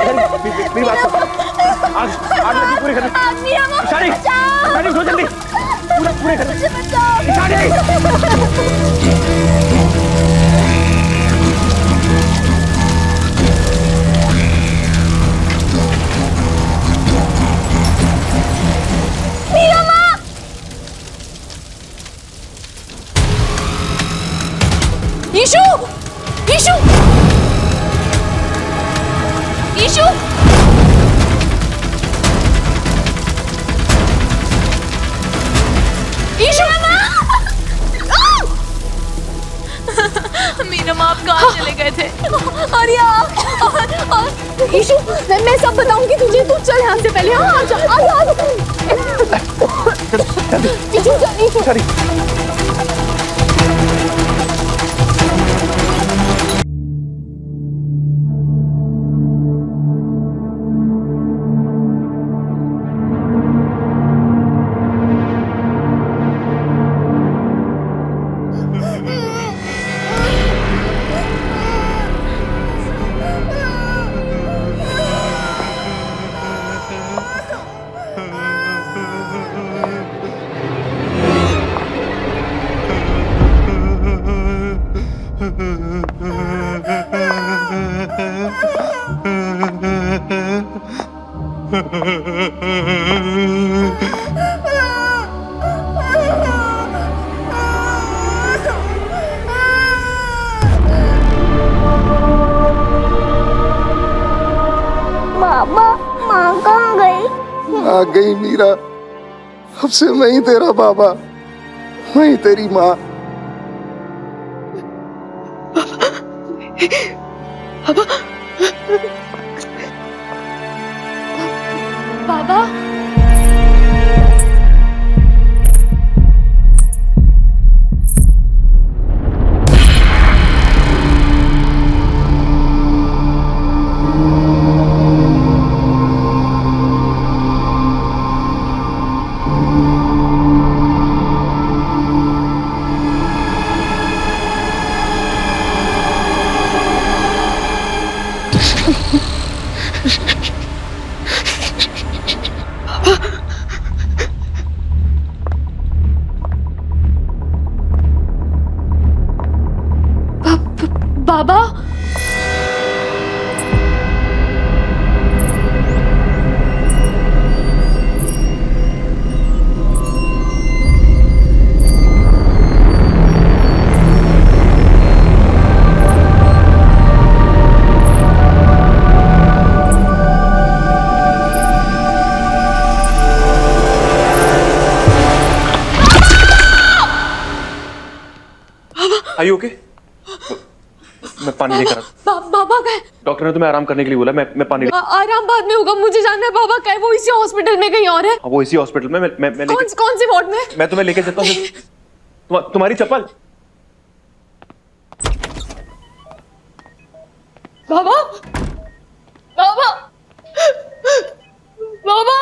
मेरी बात सुन। आग लगी पूरी घर में। इशारी उठो जल्दी, पूरे घर में इशारी। ईशु! ईशु! ईशु! ईशु! मीना माँ आप कहाँ चले गए थे? और ईशु मैं सब बताऊंगी तुझे, तू चल यहाँ से पहले। हाँ आजा ईशु ईशु आ गई मीरा, अब से मैं ही तेरा बाबा, मैं ही तेरी माँ। बाबा बाबा Are you okay? मैं पानी लेकर आता हूँ। बाबा का है? डॉक्टर ने तुम्हें आराम करने के लिए बोला। मैं पानी आराम बाद में होगा, मुझे जानना है बाबा का है, वो इसी हॉस्पिटल में कहीं और है? वो इसी हॉस्पिटल में। मैं कौन से वार्ड में? मैं तुम्हें लेके चलता हूँ। तुम्हारी चप्पल। बाबा बाबा बाबा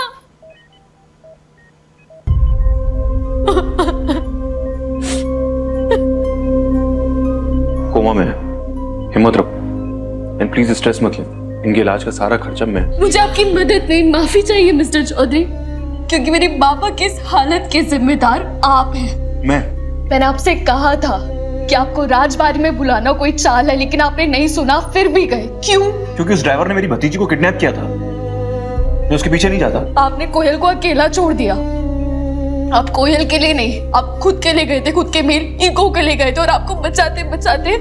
कोमा में है, हिम्मत रखो एंड प्लीज स्ट्रेस मत ले। इनके इलाज का सारा खर्चा मैं। मुझे आपकी मदद नहीं, माफी चाहिए मिस्टर चौधरी, क्योंकि मेरे बाबा की इस हालत के जिम्मेदार आप हैं। मैंने आपसे कहा था कि आपको राजबाड़ी में बुलाना कोई चाल है, लेकिन आपने नहीं सुना, फिर भी गए। क्यों? क्योंकि उस ड्राइवर ने मेरी भतीजी को किडनैप किया था। मैं उसके पीछे नहीं जाता। आपने कोयल को अकेला छोड़ दिया। आप कोयल के लिए नहीं, आप खुद के लिए गए थे, खुद के मेल ईगो के लिए गए थे, और आपको बचाते बचाते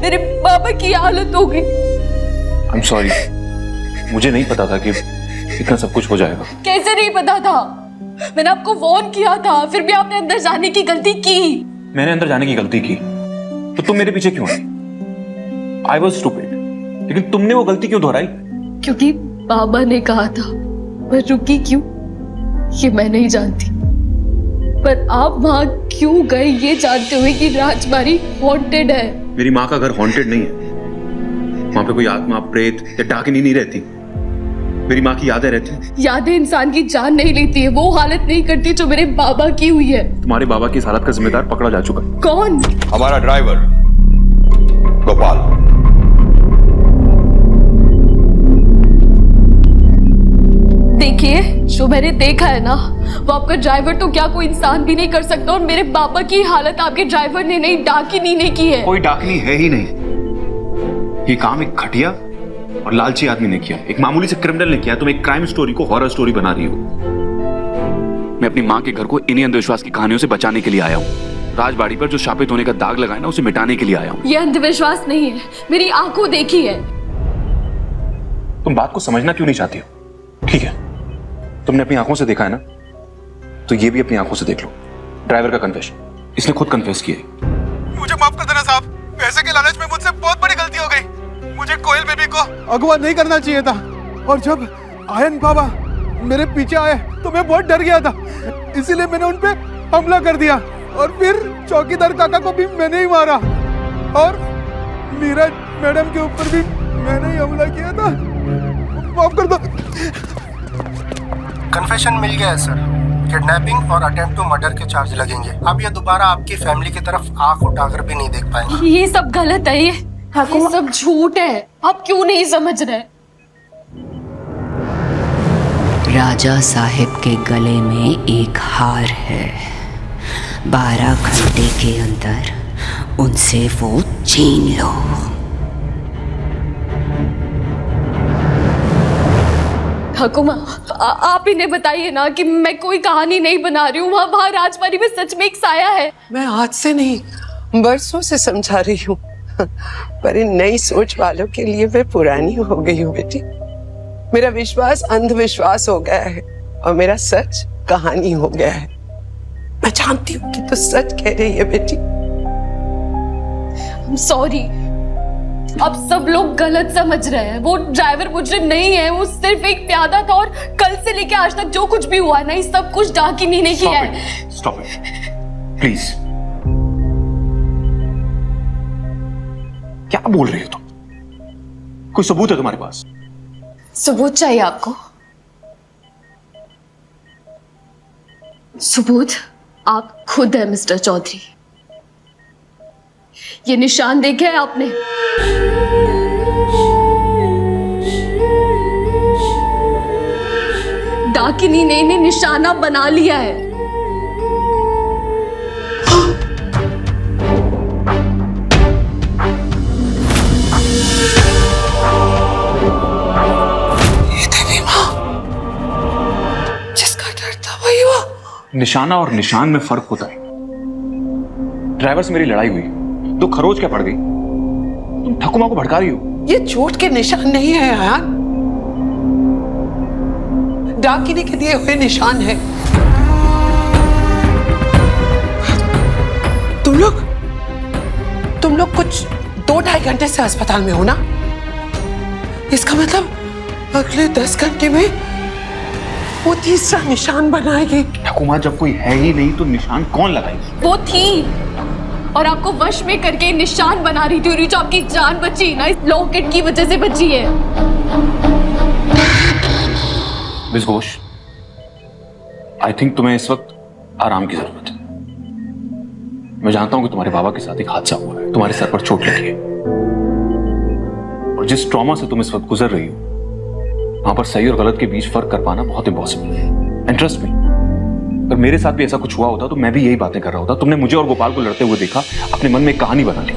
मेरे बाबा की हालत हो गई। I'm sorry, मुझे नहीं पता था कि इतना सब कुछ हो जाएगा। कैसे नहीं पता था? मैंने आपको वार्न किया था, फिर भी आपने अंदर जाने की गलती की। मैंने अंदर जाने की गलती की तो तुम मेरे पीछे क्यों आई? I was stupid, लेकिन तुमने वो गलती क्यों दोहराई? क्योंकि बाबा ने कहा था। पर रुकी क्यों ये मैं नहीं जानती, पर आप वहां क्यों गए ये जानते हुए कि राजबाड़ी हॉन्टेड है। मेरी माँ का घर हॉन्टेड नहीं है। वहां पे कोई आत्मा, प्रेत या डाकिनी नहीं रहती। मेरी माँ की यादें रहती हैं। यादें इंसान की जान नहीं लेती है, वो हालत नहीं करती जो मेरे बाबा की हुई है। तुम्हारे बाबा की इस हालत का जिम्मेदार पकड़ा जा चुका है। कौन? हमारा ड्राइवर गोपाल। जो मैंने देखा है ना, वो आपका ड्राइवर तो क्या कोई इंसान भी नहीं कर सकता, और मेरे पापा की हालत आपके ड्राइवर ने नहीं, डाकिनी ने की है। कोई डाकिनी है ही नहीं। ये काम एक घटिया और लालची आदमी ने किया, एक मामूली से क्रिमिनल ने किया। तुम एक क्राइम स्टोरी को हॉरर स्टोरी बना रही हो। मैं अपनी माँ के घर को इन्हीं अंधविश्वास की कहानियों से बचाने के लिए आया हूँ। राजबाड़ी पर जो शापित होने का दाग लगा है ना, उसे मिटाने के लिए आया हूँ। ये अंधविश्वास नहीं है, मेरी आंखों देखी है। तुम बात को समझना क्यों नहीं चाहती हो? ठीक है, तुमने अपनी आंखों से देखा है ना, तो ये भी अपनी आंखों से देख लो। ड्राइवर का कन्फेशन, इसने खुद कन्फेस किया है। मुझे माफ कर देना साहब, पैसे के लालच में मुझसे बहुत बड़ी गलती हो गई। मुझे कोयल बेबी को अगवा नहीं करना चाहिए था, और जब आयन बाबा मेरे पीछे आए तो मैं बहुत डर गया था, इसीलिए मैंने उन पे हमला कर दिया। और फिर चौकीदार काका को भी मैंने ही मारा, और मीरा मैडम के ऊपर भी मैंने ही हमला किया था। माफ कर दो। कन्फेशन मिल गया है सर। किडनैपिंग और अटेम्प्ट टू मर्डर के चार्ज लगेंगे। अब ये दोबारा आपकी फैमिली की तरफ आंख उठाकर भी नहीं देख पाएंगे। ये सब गलत है, ये सब झूठ है। आप क्यों नहीं समझ रहे? राजा साहिब के गले में एक हार है, 12 घंटे के अंदर उनसे वो छीन लो। ठाकुमा, आप इन्हें बताइए ना कि मैं कोई कहानी नहीं बना रही हूँ। वहाँ राजबाड़ी में सच में एक साया है। मैं आज से नहीं, बरसों से समझा रही हूँ, पर इन नई सोच वालों के लिए मैं पुरानी हो गई हूँ बेटी। मेरा विश्वास अंधविश्वास हो गया है और मेरा सच कहानी हो गया है। मैं जानती हूँ कि तू सच कह रही है बेटी। सॉरी, अब सब लोग गलत समझ रहे हैं। वो ड्राइवर मुजरिम नहीं है, वो सिर्फ एक प्यादा था, और कल से लेके आज तक जो कुछ भी हुआ है ना, ये सब कुछ डाकिनी ने किया है। Stop it please. क्या बोल रही हो तुम? कोई सबूत है तुम्हारे पास? सबूत चाहिए आपको? सबूत आप खुद है मिस्टर चौधरी। ये निशान देखे हैं आपने? डाकिनी ने इन्हें निशाना बना लिया है। निशाना और निशान में फर्क होता है। ड्राइवर से मेरी लड़ाई हुई तो खरोच क्या पड़ गई? तुम ठकुमा को भड़का रही हो। ये चोट के निशान नहीं है यार, डाकिनी के दिए हुए निशान है। तुम लोग कुछ 2-2.5 घंटे से अस्पताल में हो ना? इसका मतलब अगले 10 घंटे में वो तीसरा निशान बनाएगी। ठकुमा, जब कोई है ही नहीं तो निशान कौन लगाएगी? वो थी और आपको वश में करके निशान बना रही थी, और जो आपकी जान बची ना, इस लॉकेट की वजह से बची है। मिस घोष, आई थिंक तुम्हें इस वक्त आराम की जरूरत है। मैं जानता हूं कि तुम्हारे बाबा के साथ एक हादसा हुआ है, तुम्हारे सर पर चोट लगी है, और जिस ट्रॉमा से तुम इस वक्त गुजर रही हो, वहां पर सही और गलत के बीच फर्क कर पाना बहुत इम्पॉसिबल है। एंड ट्रस्ट मी, अगर मेरे साथ भी ऐसा कुछ हुआ होता तो मैं भी यही बातें कर रहा होता। तुमने मुझे और गोपाल को लड़ते हुए देखा, अपने मन में एक कहानी बना ली।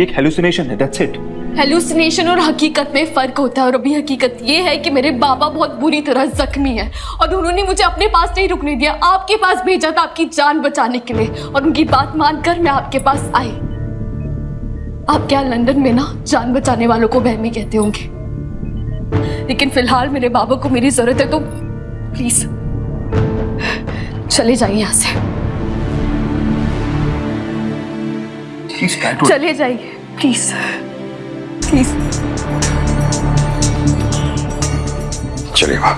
एक हेलुसिनेशन है, दैट्स इट। हेलुसिनेशन और हकीकत में फर्क होता है, और अभी हकीकत ये है कि मेरे बाबा बहुत बुरी तरह जख्मी है, और उन्होंने मुझे अपने पास नहीं रुकने दिया, आपके पास भेजा था आपकी जान बचाने के लिए, और उनकी बात मानकर मैं आपके पास आई। आप क्या लंदन में ना जान बचाने वालों को बहमी कहते होंगे, लेकिन फिलहाल मेरे बाबा को मेरी जरूरत है, तो प्लीज चले जाइए यहां से। चले जाइए प्लीज, प्लीज। चलिए वाह।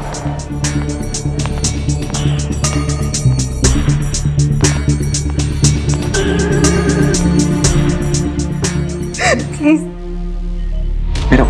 प्लीज मेरा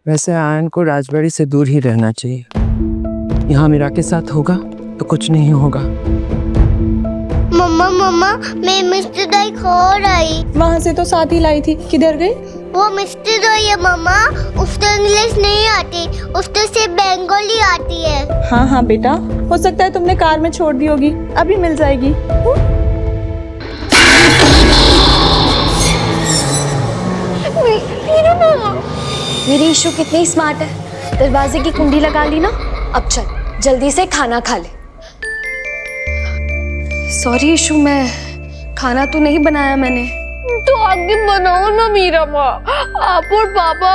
वैसे आयन को राजबाड़ी से दूर ही रहना चाहिए। यहाँ मीरा के साथ होगा तो कुछ नहीं होगा। मम्मा मम्मा मैं मिष्टी दही खा रही। वहाँ से तो साथ ही लाई थी, किधर गई? वो मिष्टी दही है मम्मा, उसको इंग्लिश नहीं आती, उसको सिर्फ बंगाली आती है। हाँ हाँ बेटा, हो सकता है तुमने कार में छोड़ दी होगी, अभी मिल जाएगी। मेरी ईशु कितनी स्मार्ट है, दरवाजे की कुंडी लगा ली ना। अब चल जल्दी से खाना खा ले। सॉरी ईशु, मैं खाना तो नहीं बनाया मैंने। तो आगे बनाओ ना मीरा माँ, आप और पापा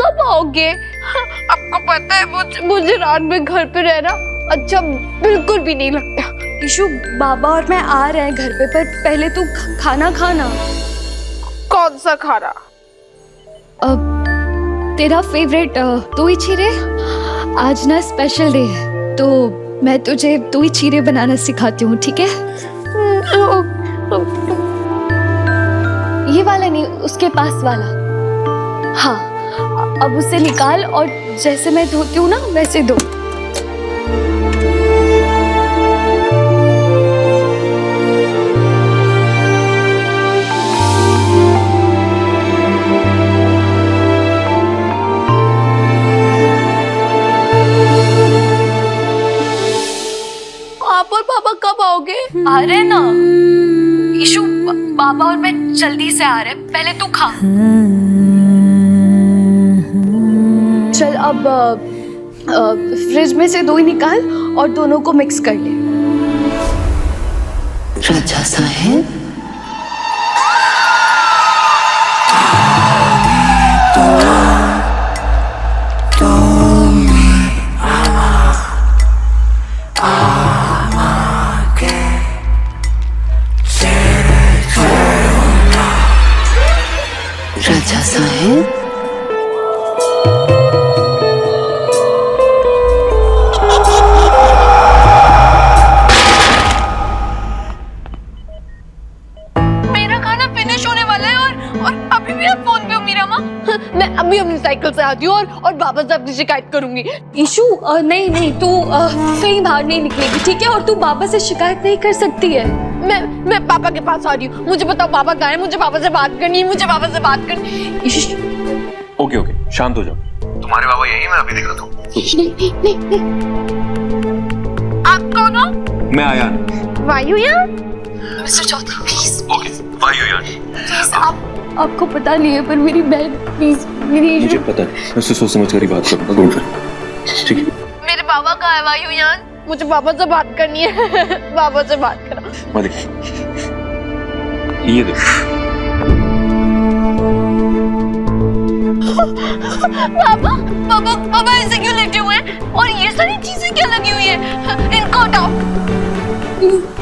कब आओगे? आपको पता है मुझे रात में घर पे रहना अच्छा बिल्कुल भी नहीं लगता। ईशु, बाबा और मैं आ रहे हैं घर पे, पर पहले तू खाना खाना। कौन सा खाना? तेरा फेवरेट दही चीरे। आज ना स्पेशल डे है, तो मैं तुझे दही चीरे बनाना सिखाती हूँ, ठीक है? ये वाला नहीं, उसके पास वाला। हाँ, अब उसे निकाल और जैसे मैं धोती हूँ ना वैसे धो। आप और पापा कब आओगे? आ रहे ना ईशु, बाबा और मैं जल्दी से आ रहे हैं, पहले तू खा। चल अब फ्रिज में से दही निकाल और दोनों को मिक्स कर ले। राजा साहेब, राजा साहेब, मेरा खाना फिनिश होने वाला है और अभी भी आप फोन पे हो मीरा माँ। मैं अभी अपनी साइकिल से आती हूँ और बाबा से अपनी शिकायत करूंगी। ईशु, नहीं नहीं, तू कहीं बाहर नहीं निकलेगी, ठीक है? और तू बाबा से शिकायत नहीं कर सकती है। मैं पापा के पास आ रही हूँ। मुझे बताओ पापा कहाँ है? मुझे पापा से बात करनी है, मुझे पापा से बात करनी। ईशु, ओके ओके, शांत हो जाओ। तुम्हारे बाबा यही, मैं अभी दिखाता हूँ। नहीं। आप कौन हो? मैं आया। वायुयान? मिस्टर चौधरी प्लीज, ओके, वायुयान। प्लीज, आपको पता नहीं है, पर मेरी बहन, प्लीज मेरी मुझे पता है, मैं उससे सोच समझ कर ही बात करूंगा, डोंट वरी, ठीक है? मेरे बाबा कहाँ है वायुयान? मुझे पापा से बात करनी है। पापा से बात करो। मत ये देख। पापा ऐसे क्यों लेटे हुए हैं? और ये सारी चीजें क्या लगी हुई है? इनको हटाओ।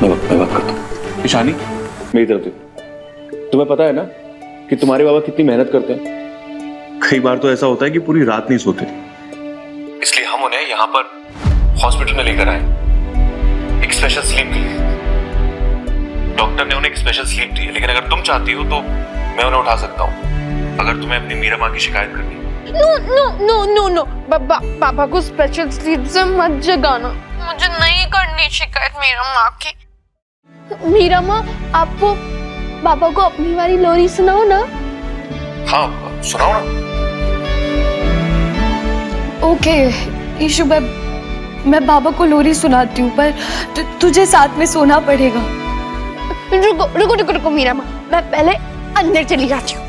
मैं बात करता हूँ। ईशानी, मेरी तरफ देखो। तुम्हें पता है ना कि तुम्हारे बाबा कितनी मेहनत करते हैं? कई बार तो ऐसा होता है कि पूरी रात नहीं सोते, इसलिए हम उन्हें यहाँ पर हॉस्पिटल में लेकर आए, एक स्पेशल स्लीप के लिए। डॉक्टर ने उन्हें एक स्पेशल स्लीप दी है, लेकिन अगर तुम चाहती हो तो मैं उन्हें उठा सकता हूँ, अगर तुम्हें अपनी मीरा माँ की शिकायत करनी है। नो पापा को स्पेशल स्लीप से मत जगाना। मुझे नहीं करनी शिकायत मीरा माँ की। मीरा माँ, आपको पापा को अपनी वाली लोरी सुनाओ ना। हाँ, सुनाओ ना। ओके ईशु, मैं बाबा को लोरी सुनाती हूँ, पर तुझे साथ में सोना पड़ेगा। रुको मीरा माँ, मैं पहले अंदर चली जाती हूँ।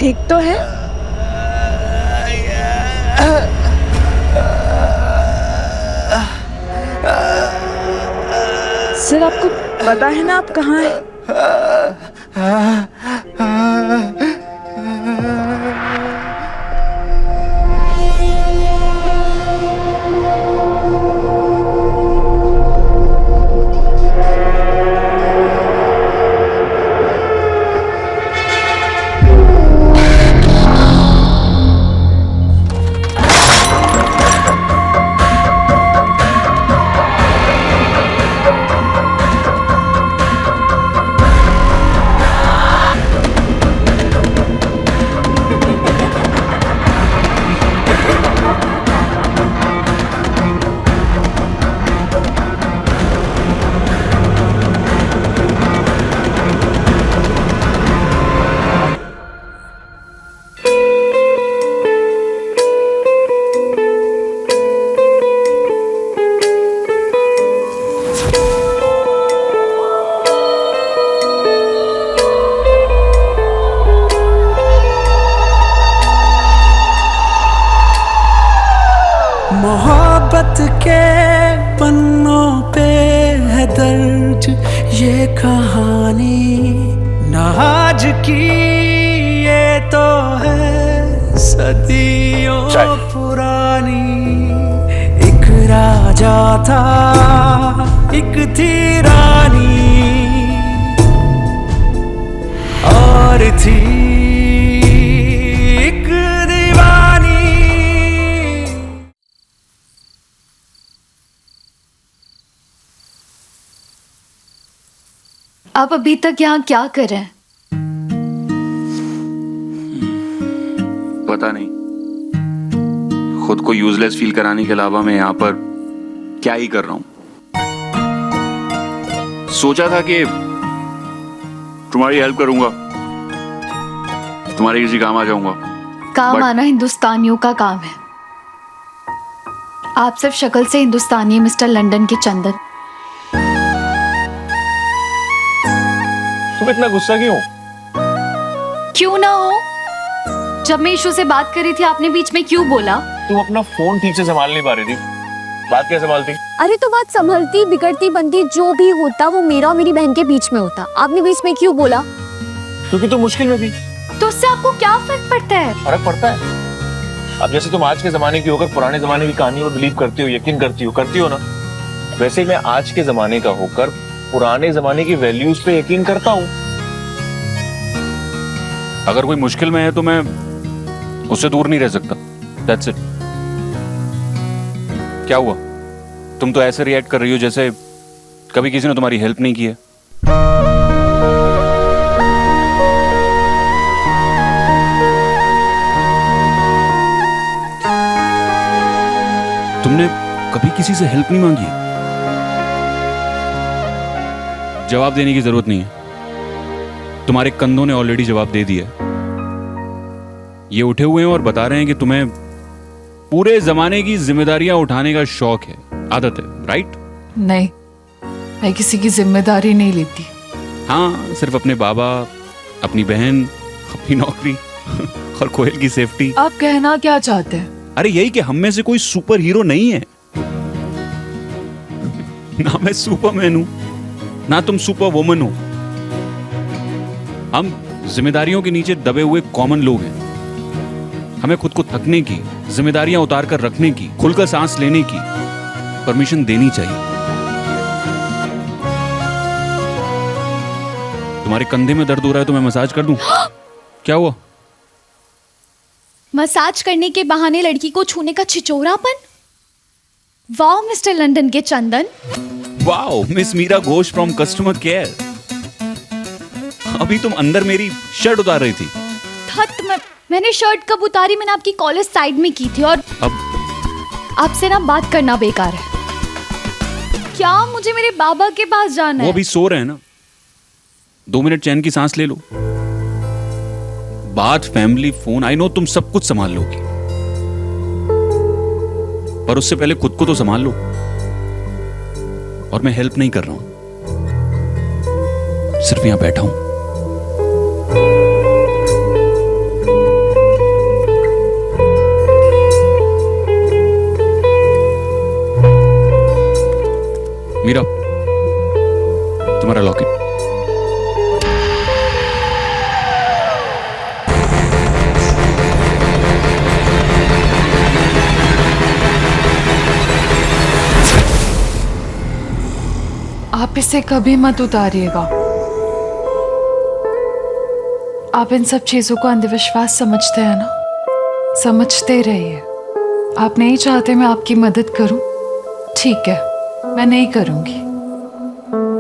ठीक तो है? सर आपको पता है ना आप कहाँ हैं? मोहब्बत के पन्नों पे है दर्ज ये कहानी, ना आज की ये तो है सदियों पुरानी। एक राजा था एक थी रानी और थी एक दीवानी। आप अभी तक यहाँ क्या कर रहे हैं? पता नहीं, खुद को यूजलेस फील कराने के अलावा मैं यहाँ पर क्या ही कर रहा हूँ। सोचा था कि तुम्हारी हेल्प करूंगा, तुम्हारे किसी काम आ जाऊंगा। काम आना हिंदुस्तानियों का काम है। आप सिर्फ शक्ल से हिंदुस्तानी मिस्टर लंदन के चंदन। तुम इतना गुस्सा क्यों? क्यों ना हो, जब मैं ईशू से बात कर रही थी आपने बीच में क्यों बोला? तुम अपना फोन ठीक से संभाल नहीं पा रही थी, बात कैसे संभालती? अरे तो बात संभलती बिगड़ती बनती जो भी होता वो मेरा और मेरी बहन के बीच में होता, आपने बीच में क्यों बोला? क्योंकि तुम मुश्किल में थी। तो उससे आपको क्या फर्क पड़ता है? फर्क पड़ता है। अब जैसे तुम आज के जमाने की होकर पुराने जमाने की कहानियों में बिलीव करती हो, यकीन करती हो ना, वैसे ही मैं आज के जमाने का होकर पुराने जमाने की वैल्यूज पे यकीन करता हूँ। अगर कोई मुश्किल में है तो मैं उससे दूर नहीं रह सकता। That's it। क्या हुआ? तुम तो ऐसे रिएक्ट कर रही हो जैसे कभी किसी ने तुम्हारी हेल्प नहीं की है। तुमने कभी किसी से हेल्प नहीं मांगी है? जवाब देने की जरूरत नहीं है, तुम्हारे कंधों ने ऑलरेडी जवाब दे दिया। ये उठे हुए हैं और बता रहे हैं कि तुम्हें पूरे जमाने की जिम्मेदारियां उठाने का शौक है, आदत है, राइट? नहीं, मैं किसी की जिम्मेदारी नहीं लेती। हाँ, सिर्फ अपने बाबा, अपनी बहन, अपनी नौकरी और कोयल की सेफ्टी। आप कहना क्या चाहते हैं? अरे यही कि हम में से कोई सुपर हीरो नहीं है। ना मैं सुपरमैन हूं, ना तुम सुपर वुमन हो। हम जिम्मेदारियों के नीचे दबे हुए कॉमन लोग हैं। हमें खुद को थकने की, जिम्मेदारियां उतार कर रखने की, खुलकर सांस लेने की परमिशन देनी चाहिए। तुम्हारे कंधे में दर्द हो रहा है तो मैं मसाज कर दूं? क्या हुआ? मसाज करने के बहाने लड़की को छूने का छिचोरापन? वाओ मिस्टर लंदन के Chandan. Wow miss Meera Ghosh from customer care. अभी तुम अंदर मेरी शर्ट उतार रही थी। मैंने शर्ट कब उतारी? मैंने आपकी कॉलर साइड में की थी और अब आपसे ना बात करना बेकार है। क्या मुझे मेरे बाबा के पास जाना है? वो अभी सो रहे हैं ना, 2 मिनट चैन की सांस ले लो। बात, फैमिली, फोन, आई नो तुम सब कुछ संभाल लोगी, पर उससे पहले खुद को तो संभाल लो। और मैं हेल्प नहीं कर रहा हूं, सिर्फ यहां बैठा हूं। मीरा, तुम्हारा लॉकेट। आप इसे कभी मत उतारिएगा। आप इन सब चीजों को अंधविश्वास समझते हैं ना, समझते रहिए। आप नहीं चाहते मैं आपकी मदद करूं, ठीक है, मैं नहीं करूंगी,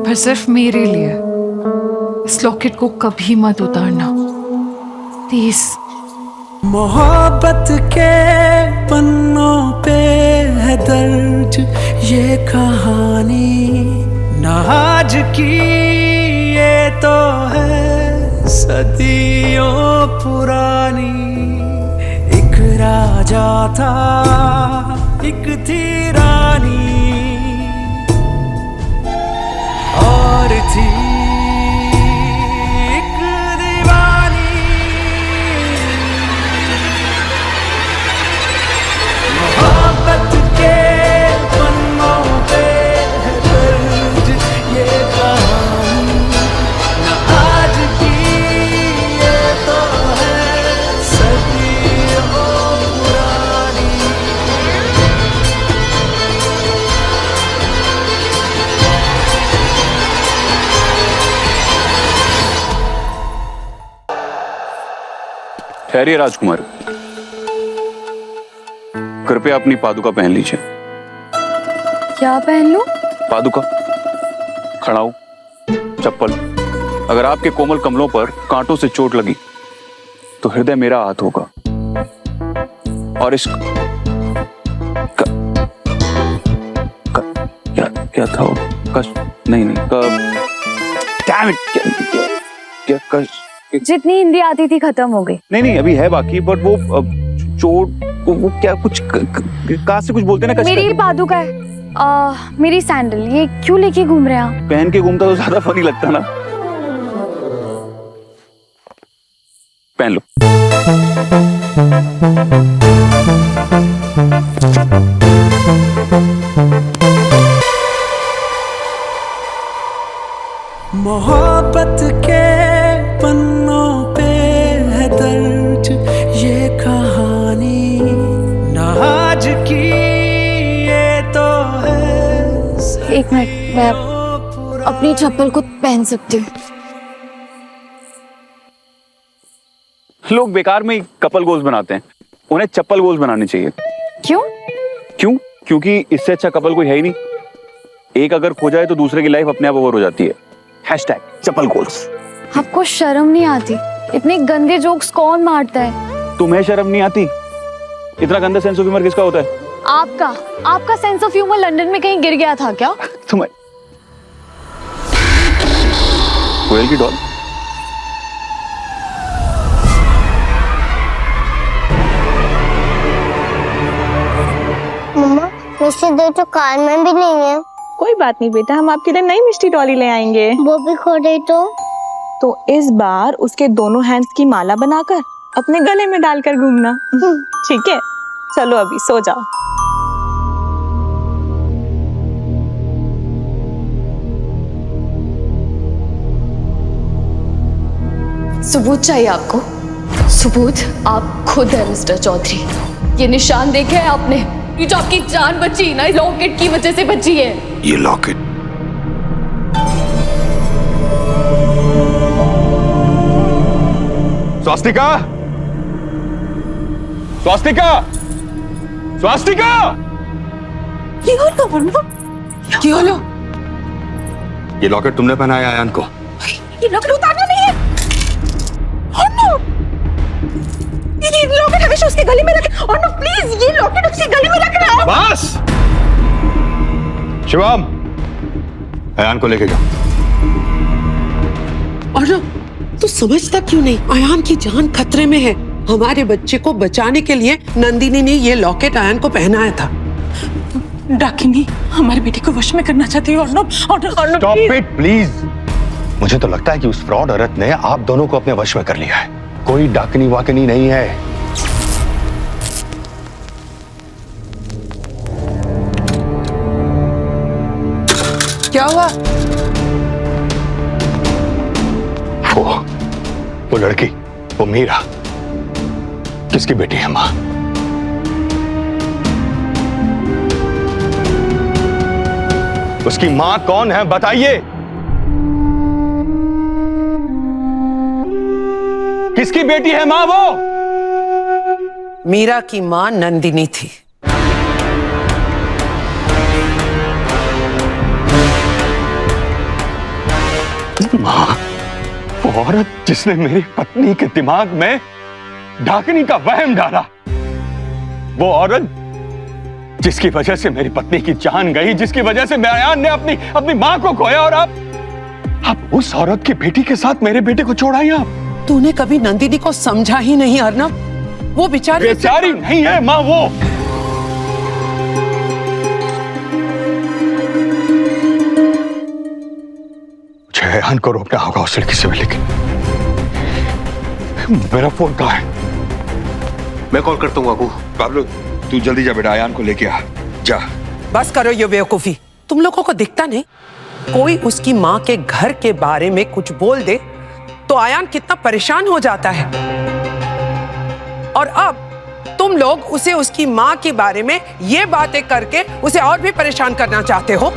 पर सिर्फ मेरे लिए इस लॉकेट को कभी मत उतारना, प्लीज। मोहब्बत के पन्नों पे है दर्ज ये कहानी, न आज की ये तो है सदियों पुरानी। एक राजा था, एक थी रानी, और थी एक दीवानी। मोहब्बत के पन्नों पे है दर्ज ये कहानी, न आज की ये तो है सदियों पुरानी। ठहरिए राजकुमार, कृपया अपनी पादुका पहन लीजिए। क्या पहन लूं? पादुका, खड़ाऊ, चप्पल। अगर आपके कोमल कमलों पर कांटों से चोट लगी तो हृदय मेरा हाथ होगा, और इस क्या था वो? कष्ट नहीं, Damn it! क्या कष्ट? जितनी हिंदी आती थी खत्म हो गई। नहीं, अभी है बाकी, बट वो चोट, वो क्या कुछ कहाँ से कुछ बोलते ना। मेरी पादुका है, मेरी सैंडल, ये क्यों लेके घूम रहे हैं आप? पहन के घूमता तो ज्यादा फनी लगता ना। पहन लो। मोहब्बत के पन्नों पे है दर्ज ये कहानी, न आज की ये तो है। एक मिनट, मैं अपनी चप्पल को पहन सकती हूँ। लोग बेकार में कपल गोल्स बनाते हैं, उन्हें चप्पल गोल्स बनाने चाहिए। क्यों? क्योंकि इससे अच्छा कपल कोई है ही नहीं। एक अगर खो जाए तो दूसरे की लाइफ अपने आप ओवर हो जाती है। #चप्पल गोल्स। आपको शर्म नहीं आती? इतने गंदे जोक्स कौन मारता है? तुम्हें शर्म नहीं आती? इतना गंदा सेंस ऑफ ह्यूमर किसका होता है? आपका सेंस ऑफ ह्यूमर लंदन में कहीं गिर गया था क्या? तुम्हें कोयल की डॉल। मम्मा, मिस्टर देव तो कार में भी नहीं है। कोई बात नहीं बेटा, हम आपके लिए नई मिष्टी डॉली ले आएंगे। वो भी खो गई तो इस बार उसके दोनों हैंड्स की माला बनाकर अपने गले में डालकर घूमना, ठीक है? चलो अभी सो जाओ। सबूत चाहिए आपको? सबूत? आप खुद है मिस्टर चौधरी। ये निशान देखे हैं आपने? ये जो आपकी जान बची ना, इस लॉकेट की वजह से बची है। ये लॉकेट स्वास्तिका, स्वास्तिका, स्वास्तिका! ये लॉकेट तुमने पहनाया आयान को? ये लॉकेट उतारना नहीं है। Oh no! ये लॉकेट हमेशा उसके गले में रखे। Oh no, प्लीज, ये लॉकेट उसके गले में रख रहा है। बस! शिवम, आयान को लेके जाओ। और तू समझता क्यों नहीं? आयान की जान खतरे में है। हमारे बच्चे को बचाने के लिए नंदिनी ने ये लॉकेट आयान को पहनाया था। डाकिनी हमारे बेटे को वश में करना चाहती है। Arnab, stop it please. मुझे तो लगता है कि उस फ्रॉड औरत ने आप दोनों को अपने वश में कर लिया है। कोई डाकनी वाकनी नहीं है। क्या हुआ? वो लड़की, वो मीरा, किसकी बेटी है माँ? उसकी माँ कौन है बताइए। किसकी बेटी है माँ वो? मीरा की माँ नंदिनी थी। माँ, वो औरत जिसने मेरी पत्नी के दिमाग में डाकनी का वहम डाला, वो औरत जिसकी वजह से मेरी पत्नी की जान गई, जिसकी वजह से अयान ने अपनी माँ को खोया, और आप उस औरत की बेटी के साथ मेरे बेटे को छोड़ाई आप। तूने कभी नंदिनी को समझा ही नहीं अर्नब। वो बेचारी नहीं है माँ, वो मुझे अयान को रोकना होगा उस लड़की से, लेकिन मेरा फोन कहाँ है? मैं कॉल करता हूँ बाबू। बाबलू, तू जल्दी जा बेटा, अयान को लेके आ जा। बस करो ये बेवकूफी। तुम लोगों को दिखता नहीं? कोई उसकी माँ के घर के बारे में कुछ बोल दे तो अयान कितना परेशान हो जाता है, और अब तुम लोग उसे उसकी माँ के बारे में ये बातें करके उसे और भी परेशान करना चाहते हो।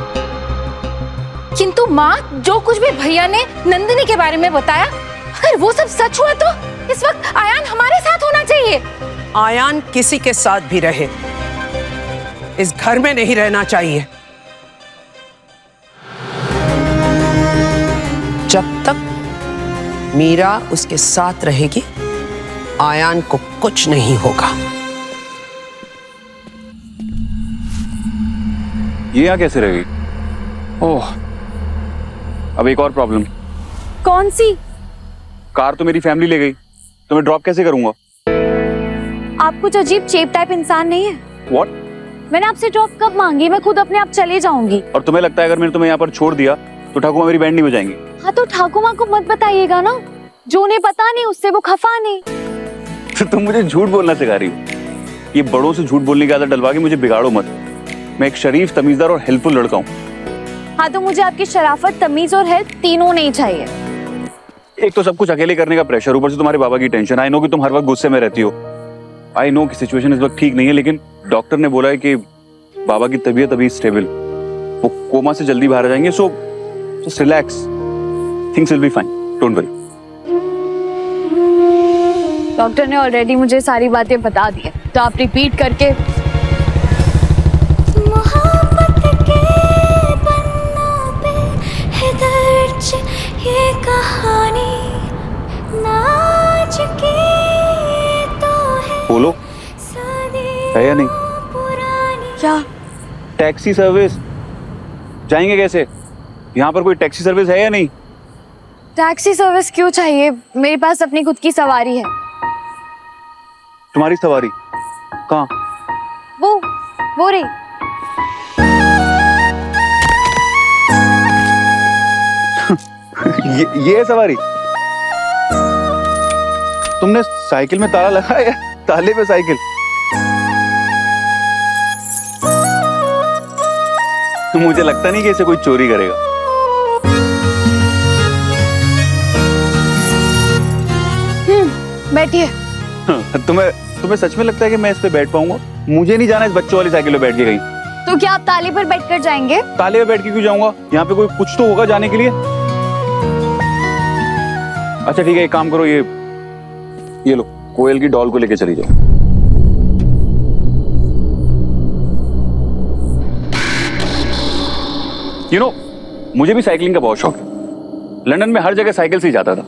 किंतु माँ, जो कुछ भी भैया ने नंदिनी के बारे में बताया, अगर वो सब सच हुआ तो इस वक्त अयान हमारे साथ होना चाहिए। अयान किसी के साथ भी रहे, इस घर में नहीं रहना चाहिए। जब तक मीरा उसके साथ रहेगी, अयान को कुछ नहीं होगा। ये यहाँ कैसे रहेगी? ओह, अब एक और प्रॉब्लम। कौन सी? कार तो मेरी फैमिली ले गई, तो मैं ड्रॉप कैसे करूंगा? आप कुछ अजीब चेप टाइप इंसान नहीं है। What? मैंने आपसे ड्रॉप कब मांगी? मैं खुद अपने आप चले जाऊंगी। और तुम्हें लगता है अगर मैंने तुम्हें यहाँ पर छोड़ दिया तो ठाकुमा मेरी बैंड नहीं बजाएंगी? हाँ तो ठाकुमा को मत बताइएगा ना, जो उन्हें पता नहीं उससे वो खफा नहीं। तो तुम मुझे झूठ बोलना सिखा रही हो। ये बड़ों से झूठ बोलने की आदत डलवा के मुझे बिगाड़ो मत। मैं एक शरीफ, तमीजदार और हेल्पफुल लड़का हूँ। हाँ तो मुझे आपकी शराफत, तमीज और हेल्प तीनों नहीं चाहिए। एक तो सब कुछ अकेले करने का प्रेशर, ऊपर से तुम्हारे बाबा की टेंशन। आई नो कि तुम हर वक्त गुस्से में रहती हो। आई नो कि सिचुएशन इस वक्त ठीक नहीं है, लेकिन डॉक्टर ने बोला है कि बाबा की तबीयत अभी स्टेबल, वो कोमा से जल्दी बाहर आ जाएंगे। So just relax, things will be fine, don't worry. Doctor ने ऑलरेडी मुझे सारी बातें बता दी है, तो आप रिपीट करके। मोहब्बत के पन्नों पे है दर्ज ये कहानी, नाच के तो है बोलो, है या नहीं? क्या? टैक्सी सर्विस जाएंगे कैसे? यहाँ पर कोई टैक्सी सर्विस है या नहीं? टैक्सी सर्विस क्यों चाहिए? मेरे पास अपनी खुद की सवारी है। तुम्हारी सवारी कहाँ? वो रही। ये है सवारी? तुमने साइकिल में ताला लगाया? ताले पे साइकिल? मुझे लगता नहीं कि इसे कोई चोरी करेगा। बैठिए। तुम्हें सच में लगता है कि मैं इस पे बैठ पाऊंगा? मुझे नहीं जाना इस बच्चों वाली साइकिल पे बैठ के कहीं। तो क्या आप ताले पर बैठकर जाएंगे? ताले पे बैठ के क्यों जाऊंगा? यहाँ पे कोई कुछ तो होगा जाने के लिए। अच्छा ठीक है, एक काम करो, ये लो, कोयल की डॉल को लेके चली जाओ। मुझे भी साइकिलिंग का बहुत शौक है। लंदन में हर जगह साइकिल से ही जाता था।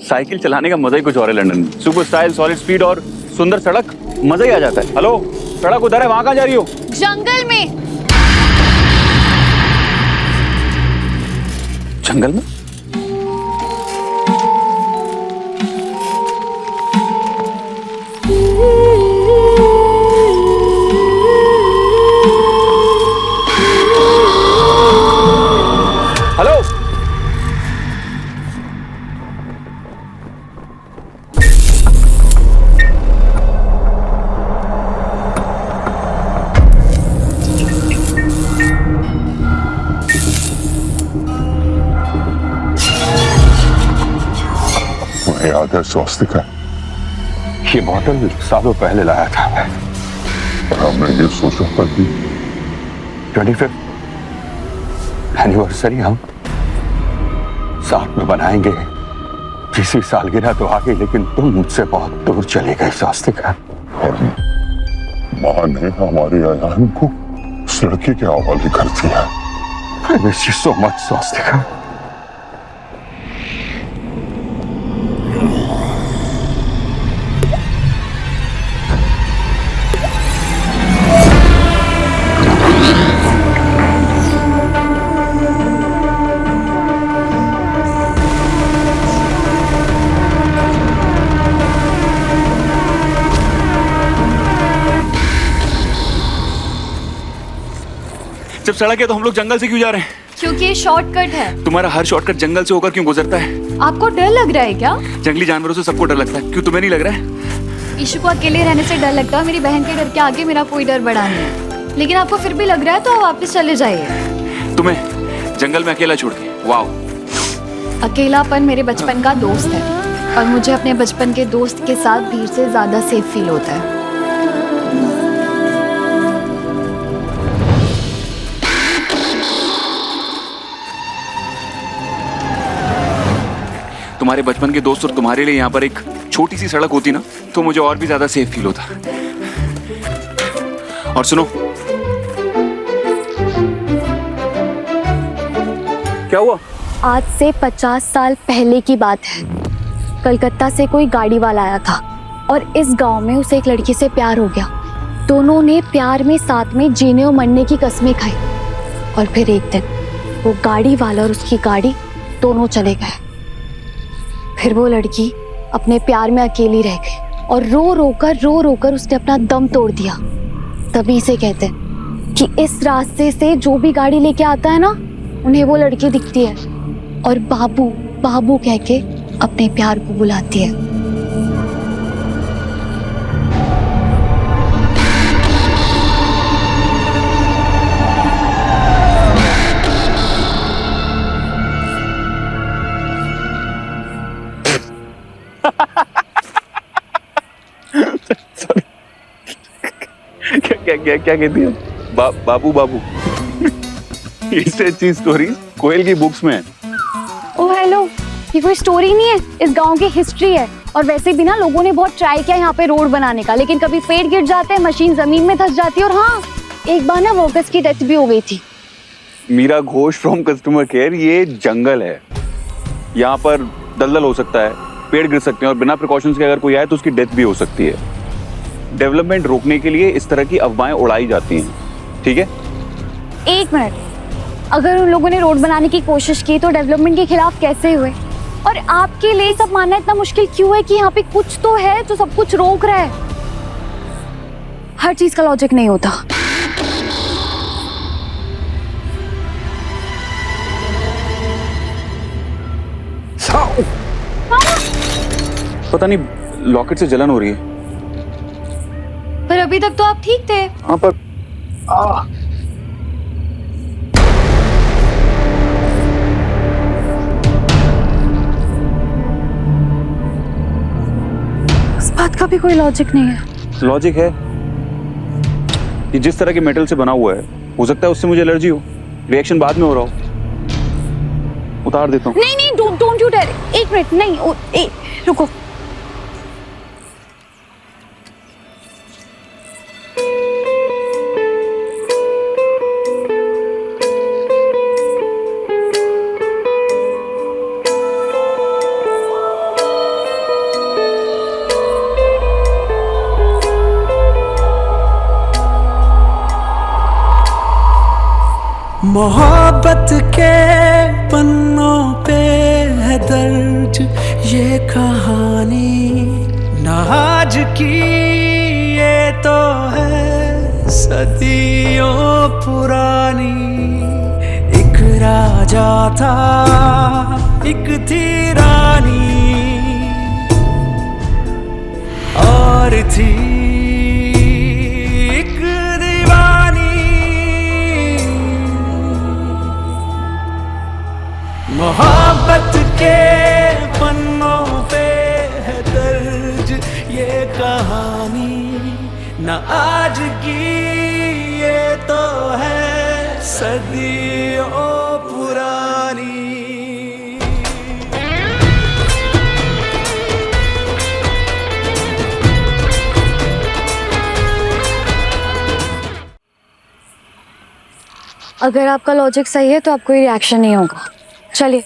साइकिल चलाने का मजा ही कुछ और है लंदन में। सुपर स्टाइल, सॉलिड स्पीड और सुंदर सड़क, मजा ही आ जाता है। हेलो, सड़क उधर है, वहां कहाँ जा रही हो? जंगल में। जंगल में? हेलो, बात है स्वास्तिका, ये बॉटल सालों पहले लाया था मैं, और हमने ये सोचा कभी 25th एनिवर्सरी हम साथ में बनाएंगे। 20वीं सालगिरह तो आ गई, लेकिन तुम मुझसे बहुत दूर चले गए स्वास्तिका। और मां ने हमारी अयान को उस लड़की के हवाले कर दिया। I miss you so much, Swastika. जब सड़क है तो हम लोग जंगल से क्यों जा रहे हैं? क्योंकि ये शॉर्टकट है। तुम्हारा हर शॉर्टकट जंगल से होकर क्यों गुजरता है? आपको डर लग रहा है क्या? जंगली जानवरों से सबको डर लगता है, क्यों तुम्हें नहीं लग रहा है? ईशु को अकेले रहने से डर लगता है, मेरी बहन के डर के आगे मेरा कोई डर बड़ा नहीं है। लेकिन आपको फिर भी लग रहा है तो आप वापस चले जाइए। तुम्हें जंगल में अकेला छोड़ के? वाओ। अकेलापन मेरे बचपन का दोस्त है, और मुझे अपने बचपन के दोस्त के साथ भीड़ से ज्यादा सेफ फील होता है। तुम्हारे बचपन के दोस्त और तुम्हारे लिए यहाँ पर एक छोटी सी सड़क होती ना, तो मुझे और भी ज्यादा सेफ फील होता। और सुनो, क्या हुआ? आज से 50 साल पहले की बात है। कलकत्ता से कोई गाड़ी वाला आया था और इस गांव में उसे एक लड़की से प्यार हो गया। दोनों ने प्यार में साथ में जीने और मरने की कसमें खाई। और फिर एक दिन वो गाड़ी वाला और उसकी गाड़ी दोनों चले गए। फिर वो लड़की अपने प्यार में अकेली रह गई और रो रोकर उसने अपना दम तोड़ दिया। तभी से कहते हैं कि इस रास्ते से जो भी गाड़ी लेके आता है ना, उन्हें वो लड़की दिखती है और बाबू बाबू कह के अपने प्यार को बुलाती है। क्या कहती है? बाबू बाबू। इससे अच्छी स्टोरी कोयल की बुक्स में है। ओह हेलो, ये कोई स्टोरी नहीं है, इस गांव की हिस्ट्री है। और वैसे भी ना लोगों ने बहुत ट्राई किया यहाँ पे रोड बनाने का, लेकिन कभी पेड़ गिर जाते हैं, मशीन जमीन में धंस जाती है। और हाँ, एक बार ना वर्कर्स की डेथ भी हो गई थी। Meera Ghosh from customer care. ये जंगल है, यहाँ पर दलदल हो सकता है, पेड़ गिर सकते हैं, और बिना प्रिकॉशंस के अगर कोई आए तो उसकी डेथ भी हो सकती है। डेवलपमेंट रोकने के लिए इस तरह की अफवाहें उड़ाई जाती हैं, ठीक है? एक मिनट, अगर उन लोगों ने रोड बनाने की कोशिश की तो डेवलपमेंट के खिलाफ कैसे हुए? और आपके लिए सब मानना इतना मुश्किल क्यों है कि यहाँ पे कुछ तो है जो सब कुछ रोक रहा है? हर चीज का लॉजिक नहीं होता। पता नहीं, लॉकेट से जलन हो रही है। पर अभी तक तो आप ठीक थे। हाँ, पर इस बात का भी कोई लॉजिक नहीं है। लॉजिक है कि जिस तरह के मेटल से बना हुआ है, हो सकता है उससे मुझे एलर्जी हो, रिएक्शन बाद में हो रहा हो। उतार देता हूँ। नहीं, डोंट यू डेयर। एक मिनट, नहीं, रुको। मोहब्बत के पन्नों पे है दर्ज ये कहानी, ना आज की ये तो है सदियों पुरानी। एक राजा था, एक थी रानी, और थी मोहब्बत के पन्नों पे आज की ये तो है सदियों पुरानी। अगर आपका लॉजिक सही है तो आपको कोई रिएक्शन नहीं होगा। चलिए।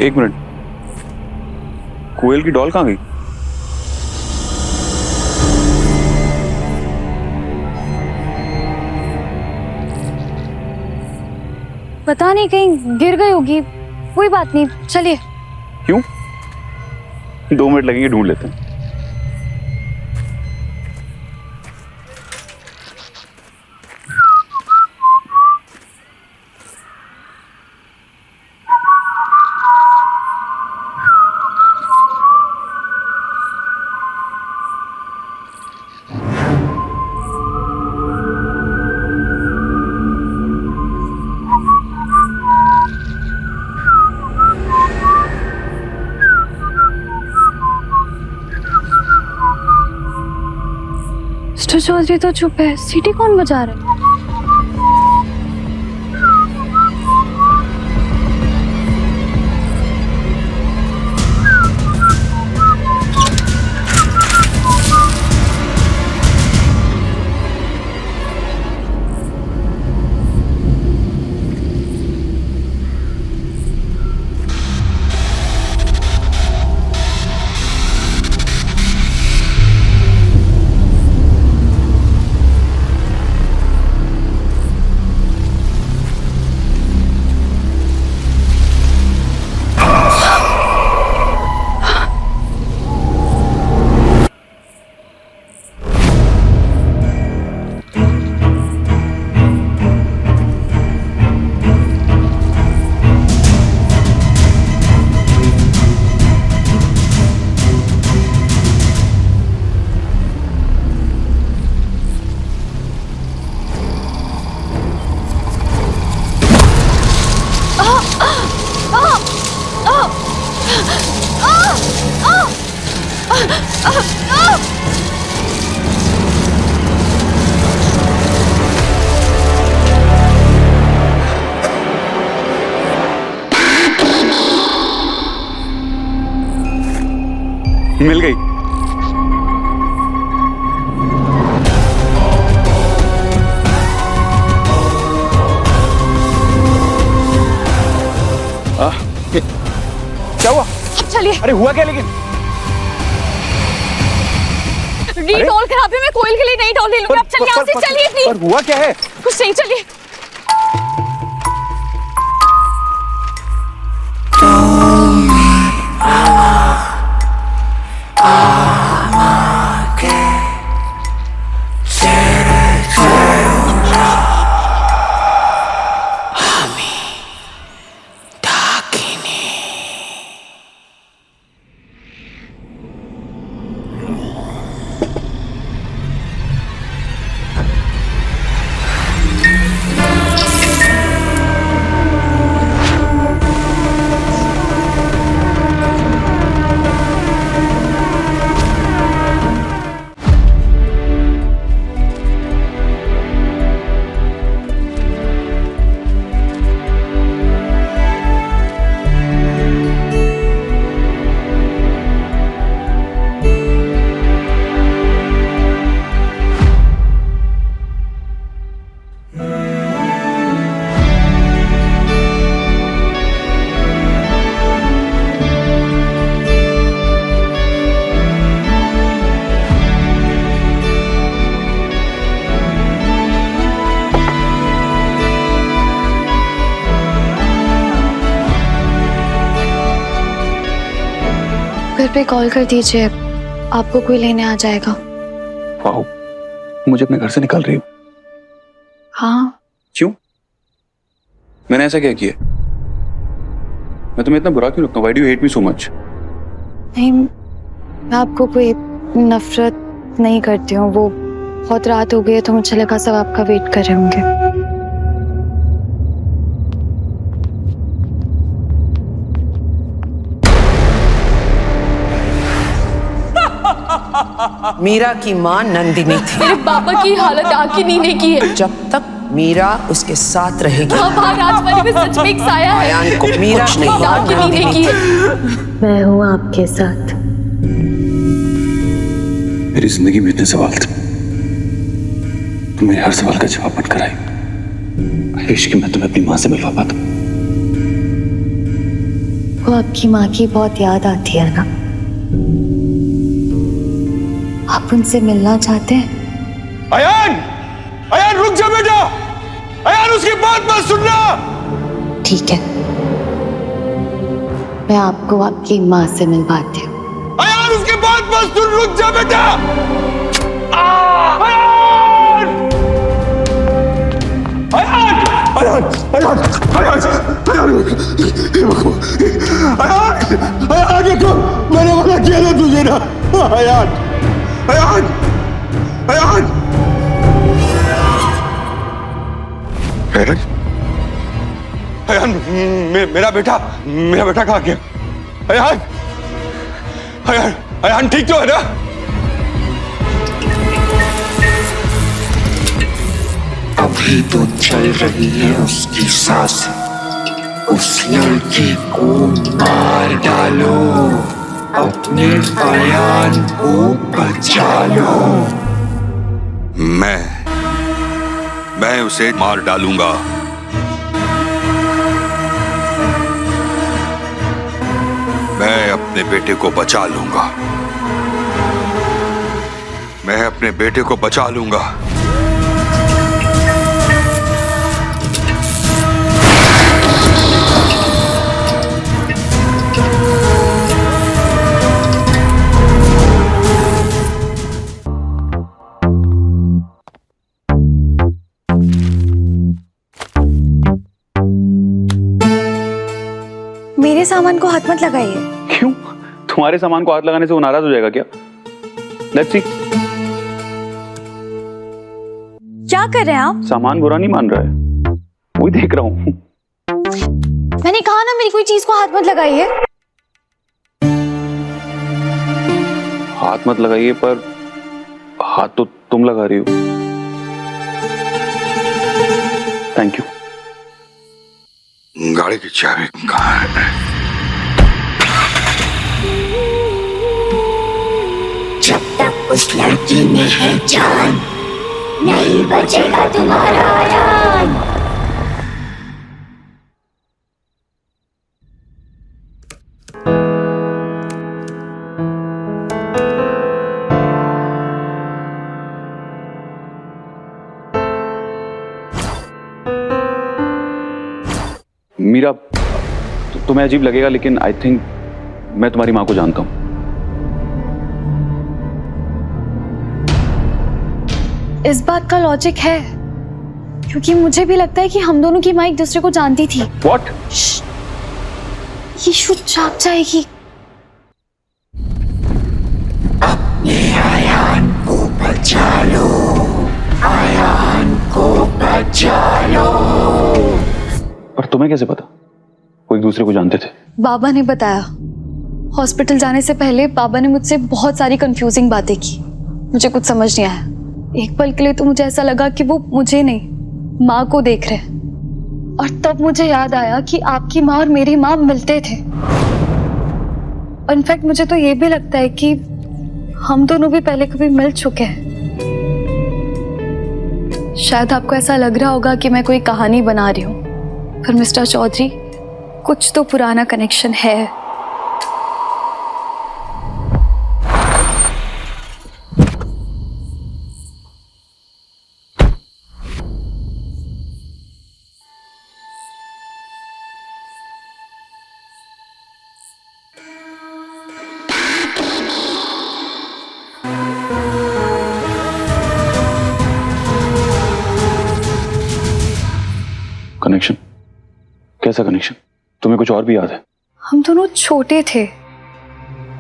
एक मिनट, कोयल की डॉल कहाँ गई? पता नहीं, कहीं गिर गई होगी। कोई बात नहीं, चलिए। क्यों? 2 मिनट लगेंगे, ढूंढ लेते हैं। मिस्टर चौधरी तो चुप है, सीटी कौन बजा रहा है? मिल गई। क्या हुआ? चलिए। अरे हुआ क्या लेकिन? डॉल खराबी में कोयल के लिए नई डॉल ले लूंगी। आप चलिए, यहाँ से चलिए प्लीज। पर हुआ क्या है? कुछ नहीं, चलिए। घर पे कॉल कर दीजिए, आपको कोई लेने आ जाएगा। वाह, मुझे अपने घर से निकाल रही हो? हाँ। क्यों? मैंने ऐसा क्या किया? मैं तुम्हें इतना बुरा क्यों लगता हूँ? Why do you hate me so much? नहीं, मैं आपको कोई नफरत नहीं करती हूँ। वो बहुत रात हो गई है तो मुझे लगा सब आपका वेट कर रहे होंगे। मीरा की माँ नंदिनी थी। मेरे पापा की हालत डाकिनी ने की है। जब तक मीरा उसके साथ रहेगी। हाँ, राजवाड़ी में सच में एक साया है। आयान को मीरा नहीं डाकिनी ने की है। मैं हूँ आपके साथ। मेरी जिंदगी में इतने सवाल थे, तुम मेरे हर सवाल का जवाब बनकर आई। आई विश कि मैं तुम्हें अपनी माँ से मिलवा पाता। वो आपकी माँ की बहुत याद आती है ना? आप उनसे मिलना चाहते हैं? अयान! अयान रुक जा बेटा! अयान उसकी बात मत सुनना! ठीक है, मैं आपको आपकी माँ से मिलवाती हूँ। अयान उसकी बात मत सुन, रुक जा बेटा! अयान! अयान! अयान! अयान! अयान देखो, मैंने मना किया ना तुझे ना। अयान! अयान! अयान! अयान, मेरा बेटा कहाँ गया? अयान! अयान! अयान ठीक तो है ना? अभी तो चल रही है उसकी सांसें, उस लड़की को मार डालो, अपने अयान को बचा लो। मैं उसे मार डालूंगा। मैं अपने बेटे को बचा लूंगा। मैं अपने बेटे को बचा लूंगा। मेरे सामान को हाथ मत लगाइए। क्यों? तुम्हारे सामान को हाथ लगाने से वो नाराज हो जाएगा क्या? Let's see. क्या कर रहे हैं आप? सामान बुरा नहीं मान रहा है, वही देख रहा हूँ। मैंने कहा ना मेरी कोई चीज को हाथ मत लगाइए। हाथ मत लगाइए, पर हाथ तो तुम लगा रही हो। Thank you. गाड़ी की चाबी कहाँ है? जब तक उस लड़की में है जान, नहीं बचेगा तुम्हारा अयान। मीरा, तुम्हें अजीब लगेगा, लेकिन आई थिंक मैं तुम्हारी माँ को जानता हूँ। इस बात का लॉजिक है, क्योंकि मुझे भी लगता है कि हम दोनों की माँ एक दूसरे को जानती थी। What? ये शुद्ध छाप जाएगी। अपने अयान को बचा लो, अयान को बचा लो। पर तुम्हें कैसे पता वो एक दूसरे को जानते थे? बाबा ने बताया। हॉस्पिटल जाने से पहले बाबा ने मुझसे बहुत सारी कंफ्यूजिंग बातें की। मुझे कुछ समझ नहीं आया। एक पल के लिए तो मुझे ऐसा लगा कि वो मुझे नहीं, माँ को देख रहे। और तब मुझे याद आया कि आपकी माँ और मेरी माँ मिलते थे। इनफैक्ट मुझे तो ये भी लगता है कि हम दोनों भी पहले कभी मिल चुके हैं। शायद आपको ऐसा लग रहा होगा कि मैं कोई कहानी बना रही हूँ, पर मिस्टर चौधरी, कुछ तो पुराना कनेक्शन है। कनेक्शन? कैसा कनेक्शन? तुम्हें कुछ और भी याद है? हम दोनों छोटे थे,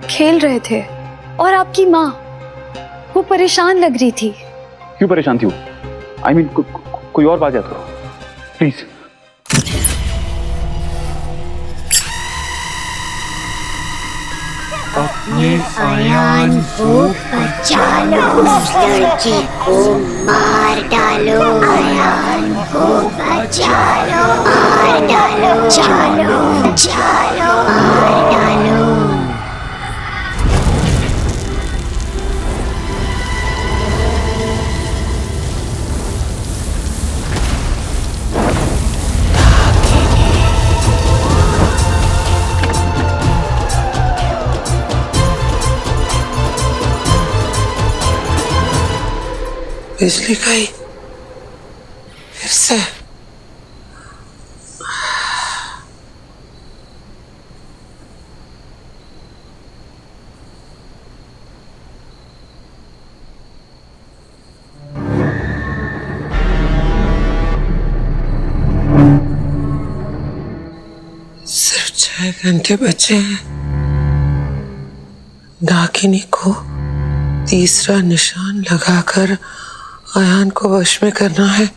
खेल रहे थे, और आपकी माँ वो परेशान लग रही थी। क्यों परेशान थी वो? आई मीन कोई और बात याद करो प्लीज। अपने अयान को बचा लो, मिस्टर जी को मार डालो, अयान को बचा लो, मार डालो, चलो चलो मार डालो। बिजली गई फिर से। सिर्फ 6 घंटे बचे हैं। डाकिनी को तीसरा निशान लगाकर अयान को वश में करना है।